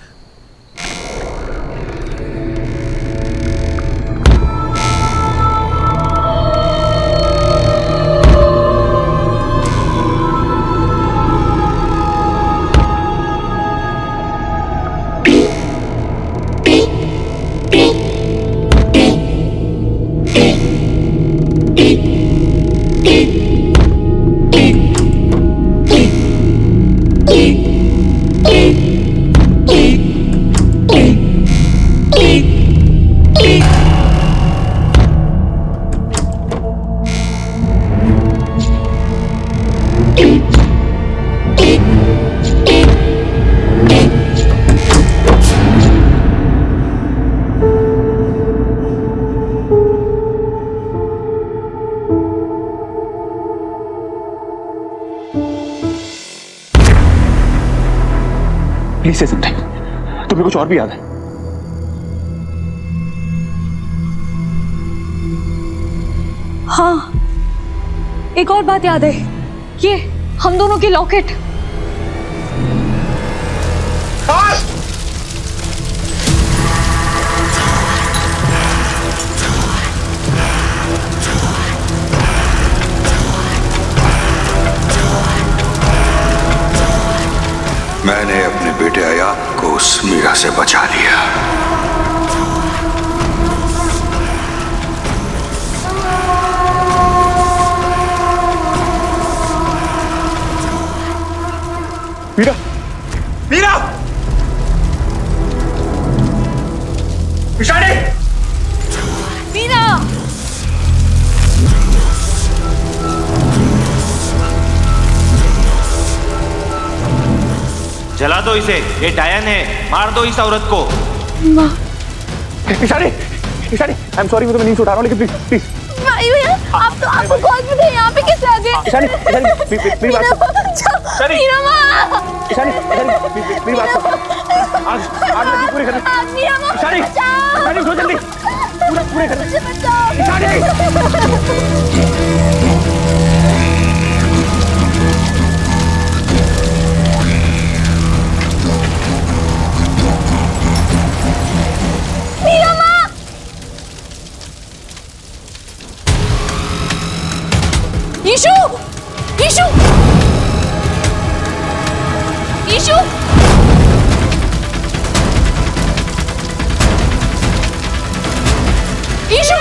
प्लीज से समथिंग। तुम्हें कुछ और भी याद है? हाँ, एक और बात याद है, ये हम दोनों की लॉकेट। मैंने अपने बेटे अयान को उस मीरा से बचा लिया। मीरा, मीरा, इशारे, मीरा, जला दो इसे, ये डायन है, मार दो इस औरत को। इशारे, इशारे, आई एम सॉरी, मैं तुम्हें नींद से उठा रहा हूँ, लेकिन प्लीज प्लीज। भैया, आप तो आपको कॉल पे थे, यहाँ पे कैसे आ गए? इशारे, इशारे, मेरी बात सुन। मीरा माँ, इशारे, इशारे, मेरी बात सुन। आग लगी पूरी करने। मीरा माँ, इशारे, इशारे, उठो जल्दी, पूरे करने। इशारे। ईशु, ईशु, ईशु, ईशु,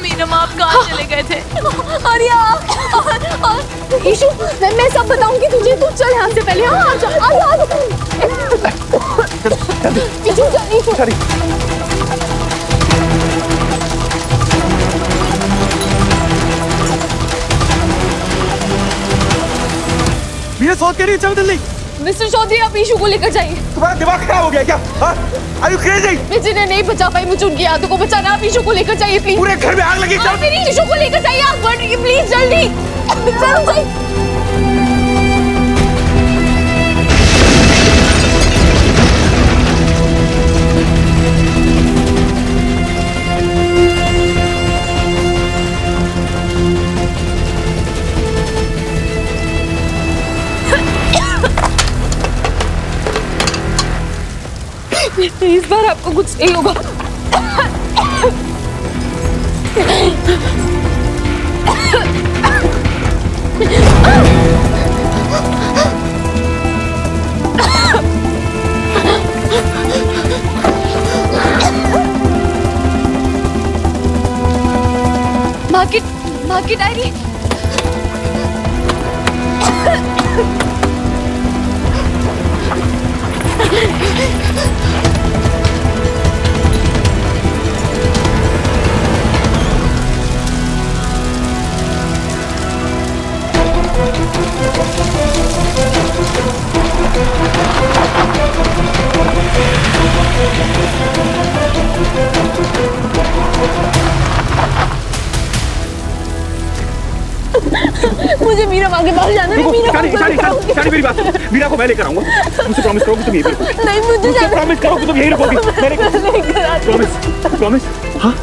मीरा माँ, आप कहाँ चले गए थे? और ईशु, मैं सब बताऊंगी तुझे, तू चल यहाँ से पहले। हाँ, आजा, आजा, ईशु, ईशु, मीरा सोच के रही, चल जल्दी। मिस्टर चौधरी, आप ईशु को लेकर जाइए। तुम्हारा दिमाग खराब हो गया क्या? Are you crazy? मैं जिन्हें नहीं बचा पाई, मुझे उनकी यादों को बचाना। आप ईशु को लेकर जाइए प्लीज। पूरे घर में आग लगी। आप मेरी ईशु को लेकर जाइए, आप प्लीज जल्दी जल्दी। इस बार आपको कुछ नहीं होगा। माँ की डायरी। मुझे मीरा माँ के पास जाना है। मेरी बात सुनो, मीरा को मैं लेकर आऊंगा। मुझसे प्रॉमिस करो कि तुम यही रखोगी। नहीं, मुझे प्रॉमिस करो कि तुम यही रखोगी। Promise promise. हाँ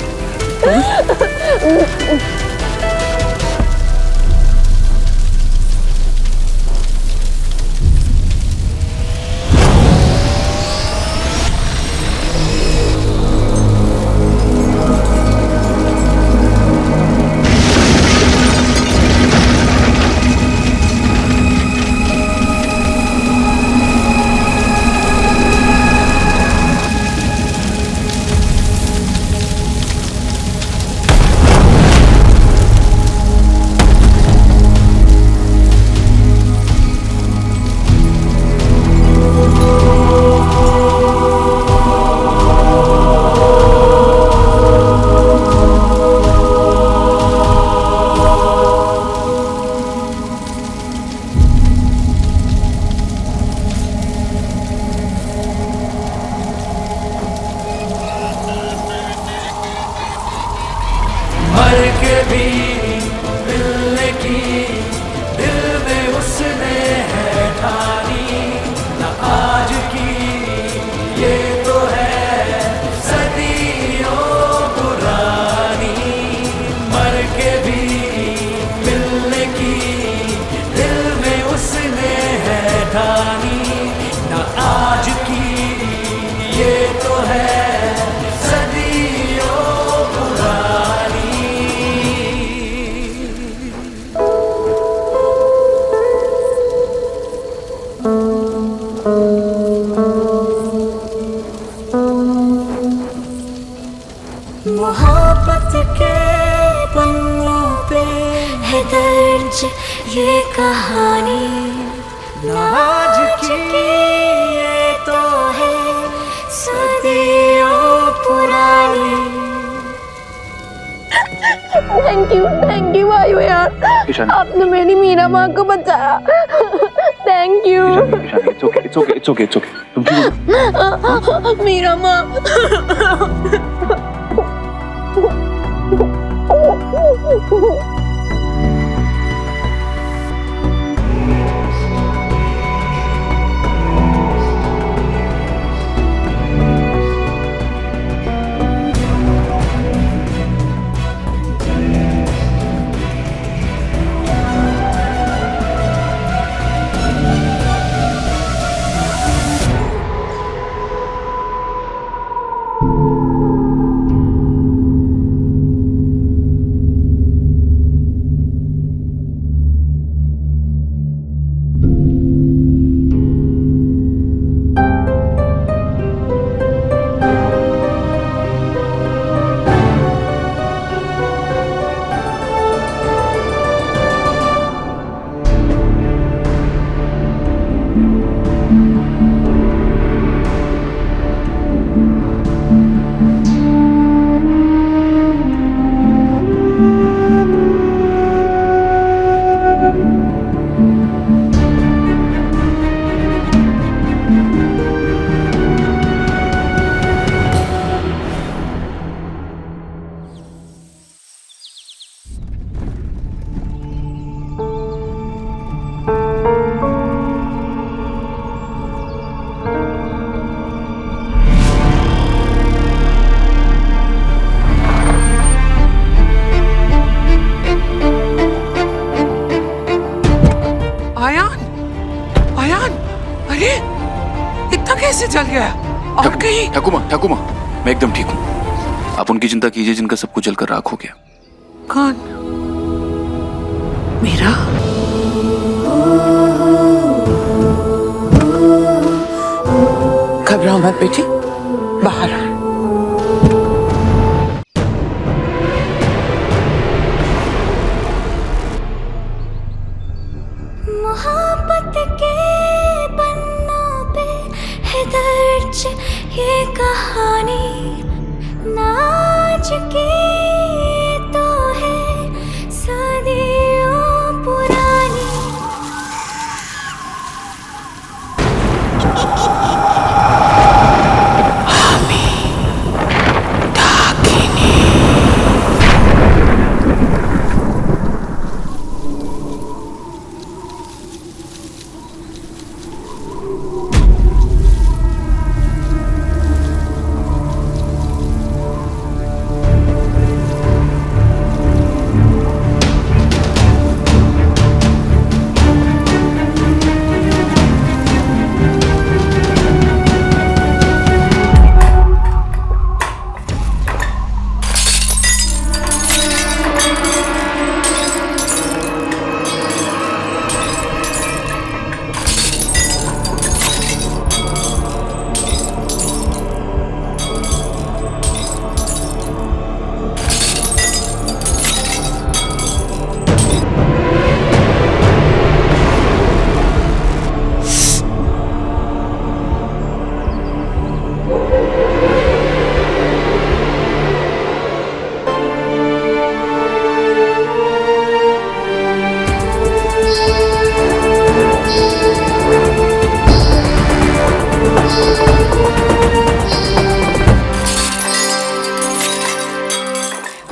मोहब्बत के पन्नों पे है दर्ज ये कहानी, आज की ये तो है सदियों पुरानी। थैंक यू भाइयों यार, आपने मेरी मीरा माँ को बचाया। Thank you. It's okay. तुम ठीक हो? मीरा माँ। इतना कैसे चल गया? और कहीं ठाकुमा, मैं एकदम ठीक हूँ। आप उनकी चिंता कीजिए जिनका सब कुछ जलकर राख हो गया। कौन? मेरा? घबराओ मत बेटी, बाहर आ। मोहब्बत के पन्नों पे है दर्ज ये कहानी, नाज की तो है सदियों पुरानी।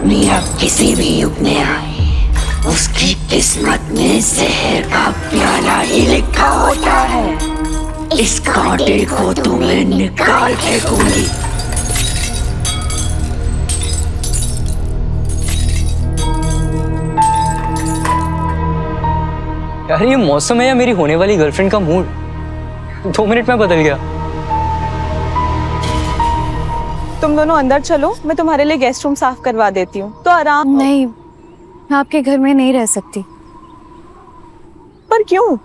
मीरा किसी भी युग में आए, उसकी किस्मत में जहर का प्याला ही लिखा होता है। इस कांटे को तुम्हें निकाल फेंकूंगी। यार ये मौसम है या मेरी होने वाली गर्लफ्रेंड का मूड 2 मिनट में बदल गया। तुम दोनों अंदर चलो, मैं तुम्हारे लिए गेस्ट रूम साफ करवा देती हूँ, तो आराम। नहीं, मैं आपके घर में नहीं रह सकती। पर क्यों?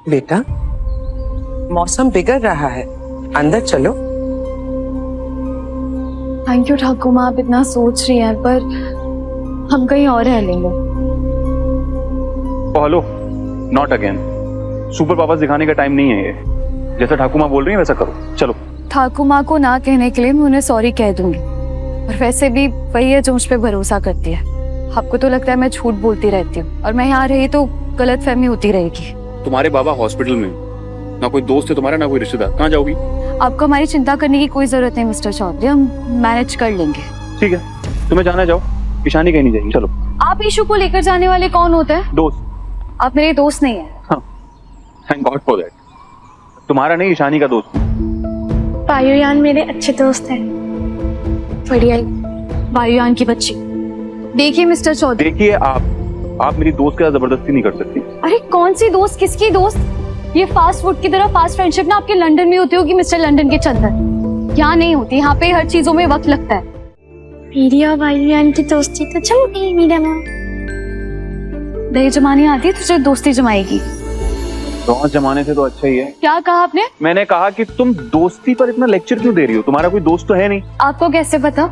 बेटा, मौसम बिगड़ रहा है, अंदर चलो। थैंक यू ठाकुर माँ, आप इतना सोच रही हैं, पर हम कहीं और रह लेंगे। Hello, not again. Super powers दिखाने का टाइम नहीं है ये। जैसा ठाकुर माँ बोल रही है वैसा करो, चलो। ठाकुर माँ को ना कहने के लिए मैं उन्हें सॉरी कह दूंगी, और वैसे भी वही है जो मुझ पे भरोसा करती है। आपको तो लगता है मैं झूठ बोलती रहती हूँ, और मैं यहाँ रही तो गलतफहमी होती रहेगी। तुम्हारे बाबा हॉस्पिटल में, ना कोई दोस्त है तुम्हारा ना कोई रिश्तेदार, कहाँ जाओगी? आपको हमारी चिंता करने की कोई जरूरत नहीं मिस्टर चौधरी, हम मैनेज कर लेंगे। ठीक है, तुम्हें जाना जाओ, ईशानी कहीं नहीं जाएगी, चलो। आप ईशु को लेकर जाने वाले कौन होते हैं? दोस्त। आप मेरे दोस्त नहीं है। हाँ, थैंक गॉड फॉर दैट। तुम्हारा नहीं, ईशानी का दोस्त। वायुयान मेरे अच्छे दोस्त हैं। बढ़िया, वायुयान की बच्ची। देखिए मिस्टर चौधरी, देखिए आप मेरी दोस्त के साथ जबरदस्ती नहीं कर सकती। अरे कौन सी दोस्त, किसकी दोस्त? ये फास्ट फूड की तरह फास्ट फ्रेंडशिप ना आपके लंदन में होती होगी मिस्टर लंदन के चंदन। यहाँ नहीं होती, यहाँ पे हर चीजों में वक्त लगता है। मेरी और वायुयान की दोस्ती तो जम गई मीरा मैम। दही जमानी आती है तुझे दोस्ती जमाएगी। दोस्त जमाने से तो अच्छा ही है। क्या कहा आपने? मैंने कहा कि तुम दोस्ती पर इतना लेक्चर क्यों दे रही हो? तुम्हारा कोई दोस्त तो है नहीं। आपको कैसे पता?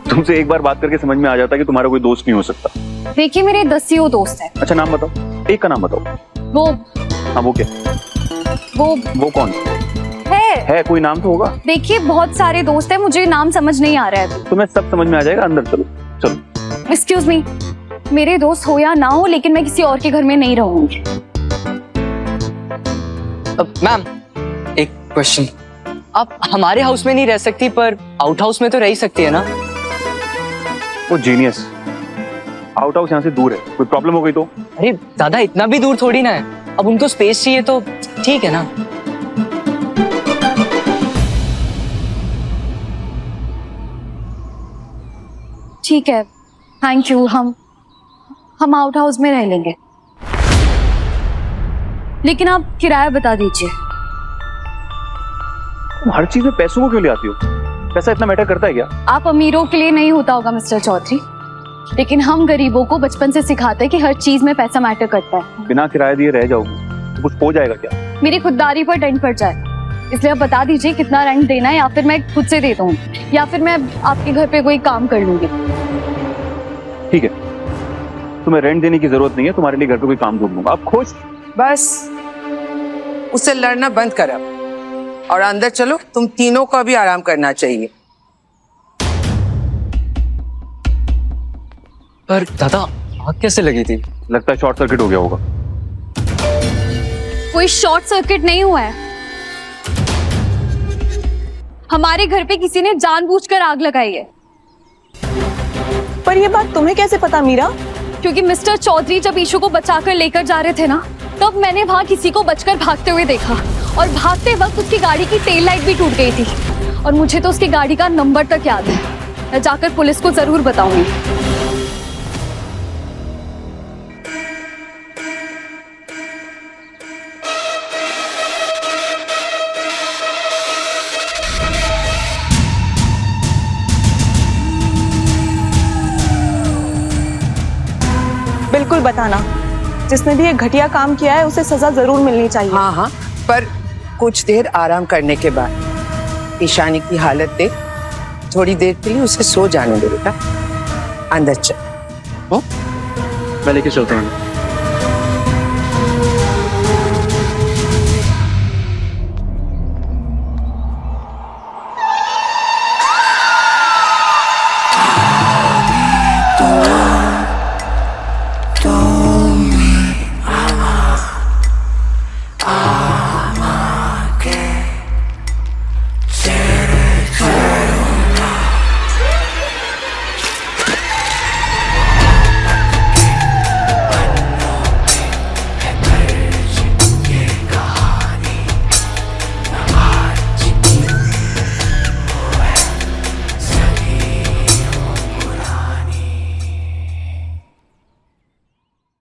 तुमसे एक बार बात करके समझ में आ जाता कि तुम्हारा कोई दोस्त नहीं हो सकता। देखिए मेरे 10 दोस्त हैं। अच्छा नाम बताओ, एक का नाम बताओ। वो। हाँ वो क्या? वो कौन है? कोई नाम तो होगा। देखिए बहुत सारे दोस्त हैं, मुझे नाम समझ नहीं आ रहा है। तुम्हें सब समझ में आ जाएगा, अंदर चलो चलो। एक्सक्यूज मी, मेरे दोस्त हो या ना हो, लेकिन मैं किसी और के घर में नहीं रहूंगी। मैम एक क्वेश्चन, आप हमारे हाउस में नहीं रह सकती पर आउट हाउस में तो रह ही सकती है ना? वो जीनियस, आउट हाउस यहाँ से दूर है, कोई प्रॉब्लम हो गई तो? अरे दादा इतना भी दूर थोड़ी ना है। अब उनको स्पेस चाहिए तो ठीक है ना। ठीक है, थैंक यू। हम आउट हाउस में रह लेंगे, लेकिन आप किराया बता दीजिए। तुम हर चीज में पैसों को क्यों ले आती हो? पैसा इतना मैटर करता है क्या? आप अमीरों के लिए नहीं होता होगा मिस्टर चौधरी, लेकिन हम गरीबों को बचपन से सिखाते हैं कि हर चीज में पैसा मैटर करता है। बिना किराया दिए रह जाओगी तो कुछ हो जाएगा क्या? मेरी खुददारी पर डेंट पड़ जाए, इसलिए आप बता दीजिए कितना रेंट देना है, या फिर मैं खुद से देता हूँ, या फिर मैं आपके घर पे कोई काम कर लूंगी। ठीक है, तुम्हें रेंट देने की जरूरत नहीं है, तुम्हारे लिए घर पे कोई काम ढूंढ लूंगा। आप खुश? बस उससे लड़ना बंद कर अब और अंदर चलो, तुम तीनों को भी आराम करना चाहिए। पर दादा आग कैसे लगी थी? लगता है शॉर्ट सर्किट हो गया होगा। कोई शॉर्ट सर्किट नहीं हुआ है, हमारे घर पे किसी ने जानबूझकर आग लगाई है। पर ये बात तुम्हें कैसे पता मीरा? क्योंकि मिस्टर चौधरी जब ईशू को बचाकर लेकर जा रहे थे ना, तब मैंने वहां किसी को बचकर भागते हुए देखा, और भागते वक्त उसकी गाड़ी की टेल लाइट भी टूट गई थी, और मुझे तो उसकी गाड़ी का नंबर तक याद है। मैं जाकर पुलिस को जरूर बताऊंगी। बिल्कुल बताना, जिसने भी ये घटिया काम किया है उसे सजा जरूर मिलनी चाहिए। हाँ हाँ, पर कुछ देर आराम करने के बाद ईशानी की हालत देख, थोड़ी देर के लिए उसे सो जाने दे बेटा। अंदर चल। मैं लेके चलता हूँ।